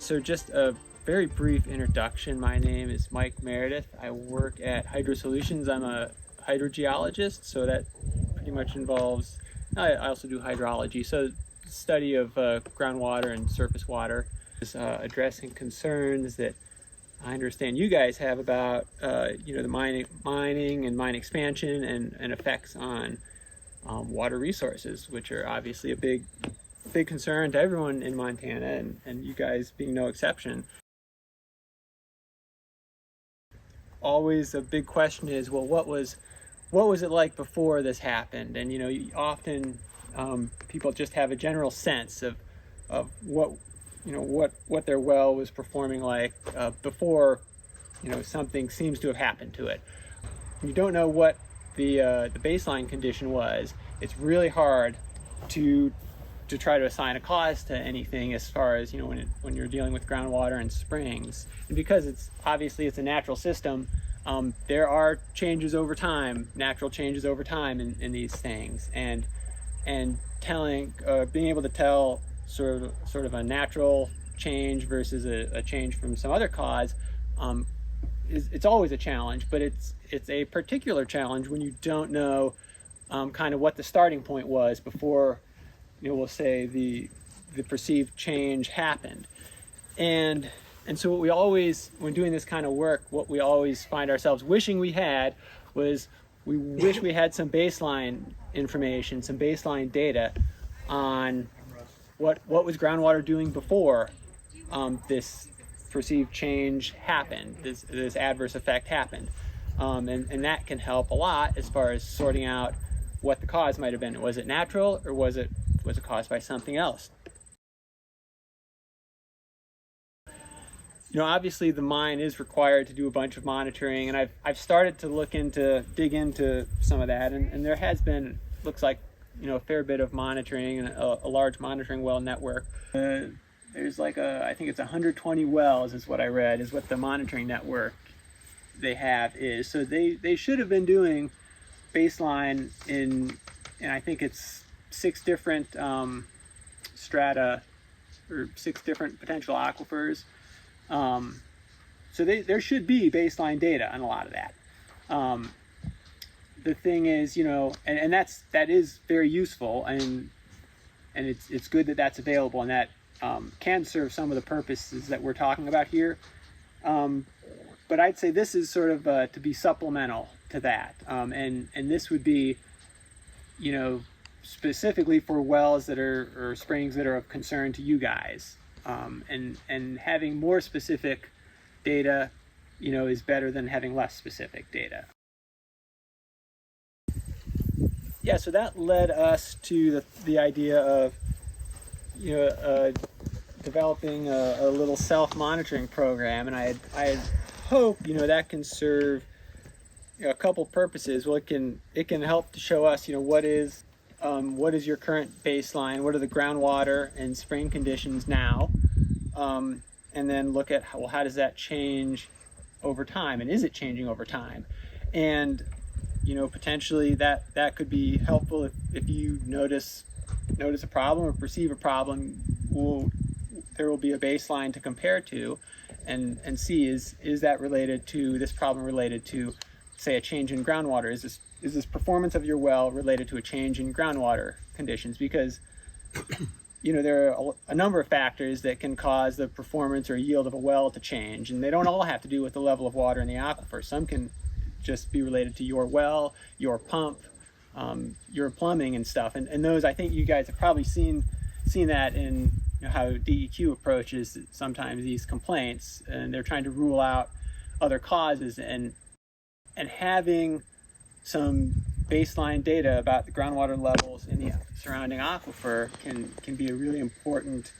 So just a very brief introduction. My name is Mike Meredith. I work at Hydro Solutions. I'm a hydrogeologist, so that pretty much involves, I also do hydrology, so study of groundwater and surface water, addressing concerns that I understand you guys have about the mining and mine expansion and effects on water resources, which are obviously a big concern to everyone in Montana, and you guys being no exception. Always a big question is, well, what was it like before this happened? And often people just have a general sense of what their well was performing like before something seems to have happened to it. You don't know what the baseline condition was. It's really hard to try to assign a cause to anything as far as when you're dealing with groundwater and springs. And because it's a natural system, there are changes over time, natural changes over time in these things, and being able to tell sort of a natural change versus a change from some other cause, it's always a challenge, but it's a particular challenge when you don't know kind of what the starting point was before we'll say the perceived change happened. And so what we always, when doing this kind of work, what we always find ourselves wishing we had was, we wish we had some baseline information, some baseline data on what was groundwater doing before this perceived change happened, this adverse effect happened. And that can help a lot as far as sorting out what the cause might have been. Was it natural, or was it caused by something else? Obviously the mine is required to do a bunch of monitoring, and I've started to dig into some of that, and there has been, looks like, a fair bit of monitoring and a large monitoring well network. There's like I think it's 120 wells is what I read, is what the monitoring network they have is. So they should have been doing baseline in I think it's 6 different strata, or 6 different potential aquifers. So there should be baseline data on a lot of that. The thing is, and that is very useful, and it's good that that's available, and that can serve some of the purposes that we're talking about here. But I'd say this is sort of to be supplemental to that, and this would be, specifically for wells that or springs that are of concern to you guys. And having more specific data, is better than having less specific data. Yeah, so that led us to the idea of, developing a little self-monitoring program, and I had hoped, that can serve a couple purposes. Well, it can help to show us, what is your current baseline, what are the groundwater and spring conditions now, and then look at how does that change over time, and is it changing over time? And potentially that could be helpful if you notice a problem or perceive a problem. There will be a baseline to compare to, and see is that related to this problem, related to, say, a change in groundwater. Is this performance of your well related to a change in groundwater conditions? Because there are a number of factors that can cause the performance or yield of a well to change, and they don't all have to do with the level of water in the aquifer. Some can just be related to your well, your pump, your plumbing and stuff. And those, I think you guys have probably seen that in how DEQ approaches sometimes these complaints, and they're trying to rule out other causes, and having some baseline data about the groundwater levels in the surrounding aquifer can be a really important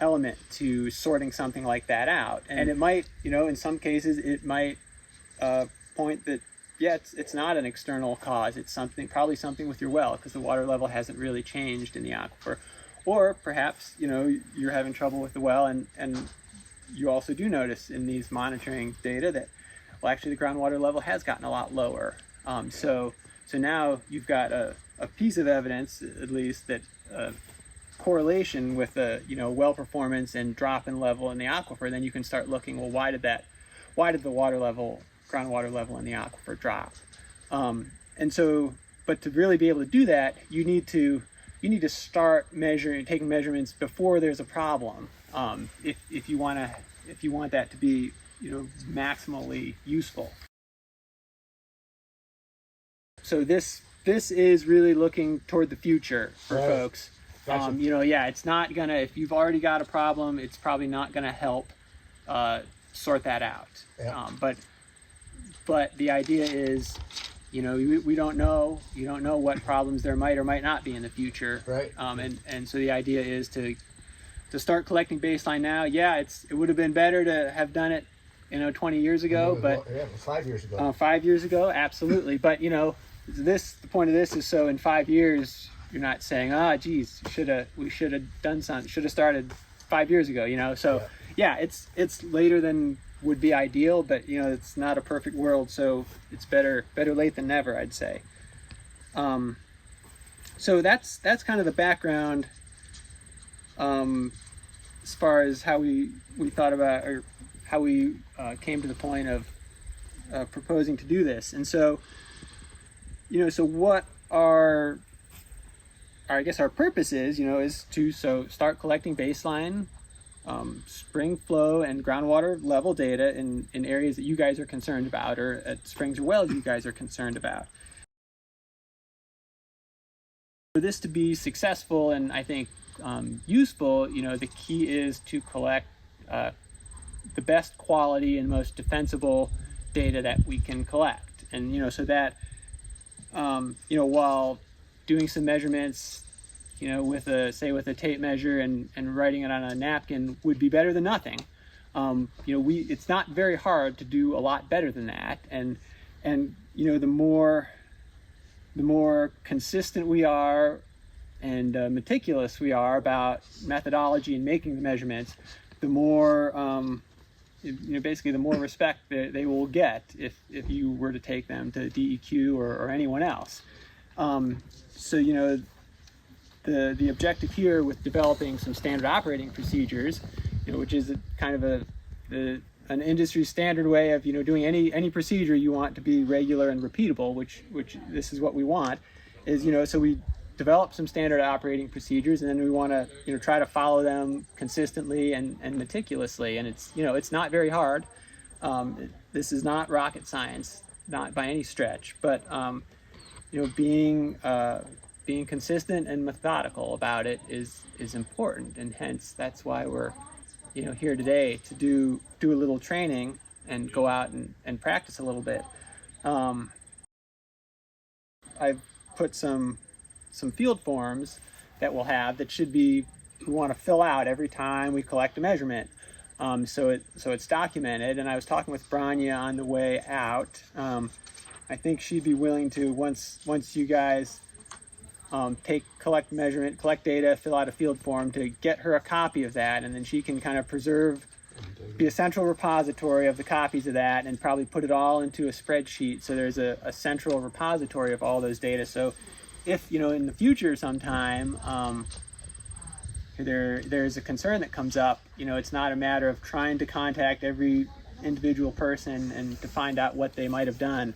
element to sorting something like that out. And it might, in some cases, it might point that, yeah, it's not an external cause. It's probably something with your well, because the water level hasn't really changed in the aquifer. Or perhaps, you're having trouble with the well, and you also do notice in these monitoring data that, well, actually the groundwater level has gotten a lot lower. So now you've got a piece of evidence, at least, that correlation with the well performance and drop in level in the aquifer, then you can start looking, well, why did the water level, groundwater level in the aquifer drop? And so, but to really be able to do that, you need to start taking measurements before there's a problem. If you want that to be maximally useful. So this is really looking toward the future for folks. Gotcha. It's not gonna, if you've already got a problem, it's probably not gonna help sort that out. Yeah. But the idea is, we don't know. You don't know what problems there might or might not be in the future. Right. And so the idea is to start collecting baseline now. Yeah, it would have been better to have done it 20 years ago, but 5 years ago. 5 years ago, absolutely. But the point of this is so in 5 years you're not saying, geez, we should have done something, should have started 5 years ago. So yeah, it's later than would be ideal, but it's not a perfect world, so it's better late than never, I'd say. So that's kind of the background as far as how we thought about, or how we came to the point of proposing to do this. And so so what our purpose is to start collecting baseline spring flow and groundwater level data in areas that you guys are concerned about, or at springs or wells you guys are concerned about. For this to be successful and I think useful, the key is to collect the best quality and most defensible data that we can collect. And so that while doing some measurements with a tape measure and writing it on a napkin would be better than nothing. It's not very hard to do a lot better than that. And the more consistent we are and meticulous we are about methodology and making the measurements, the more basically the more respect that they will get if you were to take them to DEQ or anyone else. The objective here with developing some standard operating procedures, which is kind of an industry standard way of doing any procedure you want to be regular and repeatable, which this is what we want, is so we develop some standard operating procedures, and then we want to try to follow them consistently and meticulously. And it's not very hard. This is not rocket science, not by any stretch, but being consistent and methodical about it is important, and hence that's why we're here today, to do a little training and go out and practice a little bit. I've put some field forms that we'll have that we want to fill out every time we collect a measurement, so it's documented. And I was talking with Branya on the way out. I think she'd be willing to, once you guys collect measurement, collect data, fill out a field form, to get her a copy of that, and then she can kind of be a central repository of the copies of that, and probably put it all into a spreadsheet, so there's a central repository of all those data. So if in the future sometime there's a concern that comes up, it's not a matter of trying to contact every individual person and to find out what they might have done.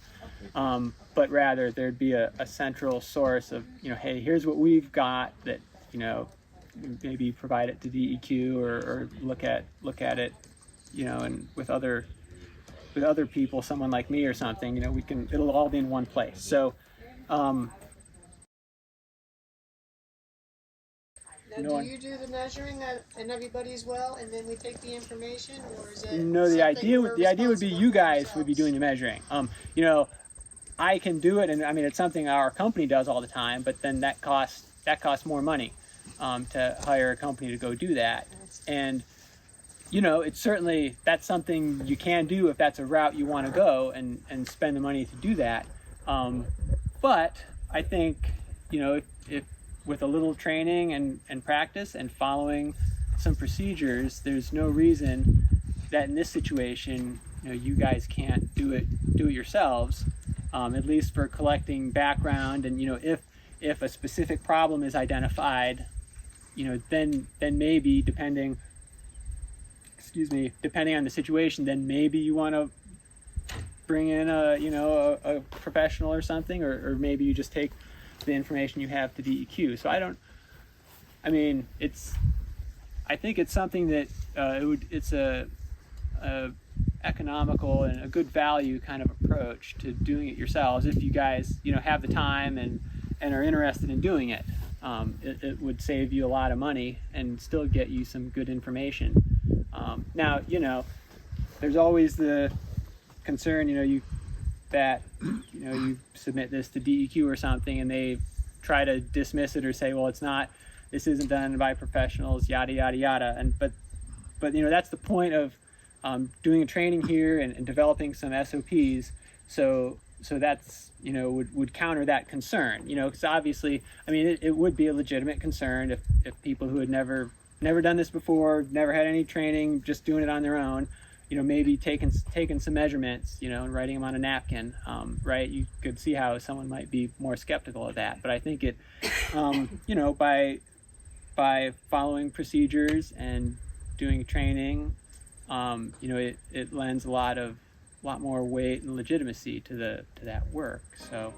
But rather there'd be a central source of, hey, here's what we've got that, maybe provide it to DEQ or look at it, and with other people, someone like me or something, it'll all be in one place. So, now, do you do the measuring in everybody's well, and then we take the information, or is it? No, the idea would be you guys would be doing the measuring. I can do it, and I mean it's something our company does all the time, but then that costs more money to hire a company to go do that. And it's certainly, that's something you can do if that's a route you want to go and spend the money to do that. But I think if with a little training and practice and following some procedures, there's no reason that in this situation you guys can't do it yourselves. At least for collecting background, and if a specific problem is identified, then maybe depending on the situation, then maybe you want to bring in a professional or something, or maybe you just take the information you have to DEQ. So I think it's something that it's a economical and a good value kind of approach to doing it yourselves if you guys have the time and are interested in doing it. It would save you a lot of money and still get you some good information. Now there's always the concern you submit this to DEQ or something and they try to dismiss it or say, well, this isn't done by professionals, yada yada yada. But that's the point of doing a training here and developing some SOPs. So that's would counter that concern. Because obviously, it would be a legitimate concern if people who had never done this before, never had any training, just doing it on their own, maybe taking some measurements, and writing them on a napkin, right? You could see how someone might be more skeptical of that. But I think it, by following procedures and doing training, it lends a lot more weight and legitimacy to that work. So